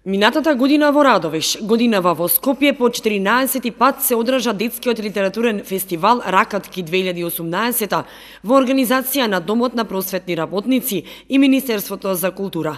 Минатата година во Радовиш, годинава во Скопје по 14 пат се одржа детскиот литературен фестивал Ракатки 2018 во организација на Домот на просветни работници и Министерството за култура.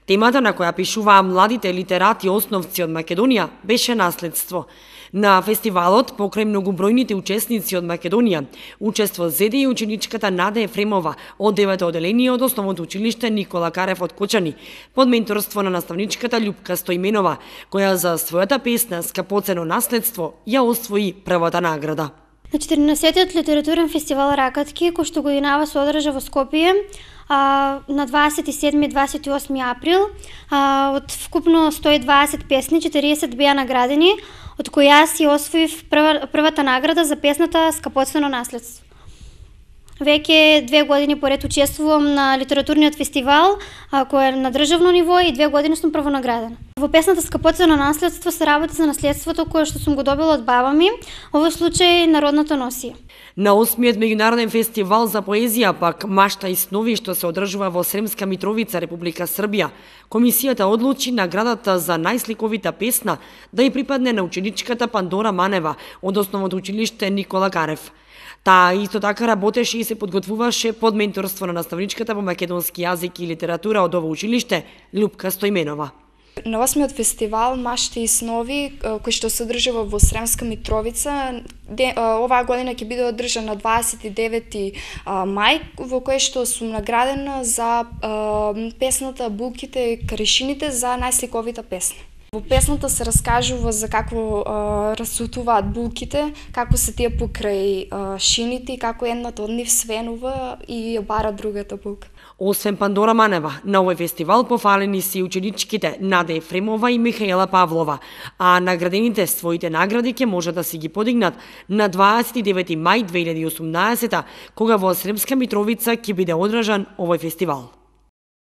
Темата на која пишуваа младите литерати основци од Македонија беше наследство. На фестивалот, покрај многобројните учесници од Македонија, учество зеде и ученичката Нада Ефремова од 9-то оделение од Основното училиште Никола Карев од Кочани, под менторство на наставничката Љупка Стојменова, која за својата песна "Скапоцено наследство" ја освои првата награда. На 14-тиот литературен фестивал Ракатки, кој што годинава се одржа во Скопје, на 27 и 28 април, од вкупно 120 песни, 40 беа наградени, од кои јас си освоив првата награда за песната "Скапоцено наследство". Веќе 2 години поред учествувам на литературниот фестивал, кој е на државно ниво, и 2 години сум првонаградена. Во песната "Скапоцено наследство" се работи за наследството кое што сум го добила од баба ми, овој случај народната носија. На 8-миот меѓународен фестивал за поезија, пак "Машта и снови", што се одржува во Сремска Митровица, Република Србија, комисијата одлучи наградата за најсликовита песна да ја припадне на ученичката Пандора Манева од Основното училиште Никола Карев. Таа исто така работеше и се подготвуваше под менторство на наставничката по македонски јазик и литература од ово училиште Љупка Стојменова. На 8-миот фестивал "Машти и снови", кој што се одржува во Сремска Митровица, оваа година ќе биде одржан на 29 мај, во кој што сум наградена за песната "Булките и каришините" за најсликовита песна. Во песната се раскажува за како расутуваат булките, како се тие покрај шините и како едната од нив свенува и ја бара другата булка. Освен Пандора Манева, на овој фестивал пофалени се и ученичките Нада Ефремова и Михаела Павлова, а наградените своите награди ќе може да си ги подигнат на 29 мај 2018, кога во Сремска Митровица ќе биде одржан овој фестивал.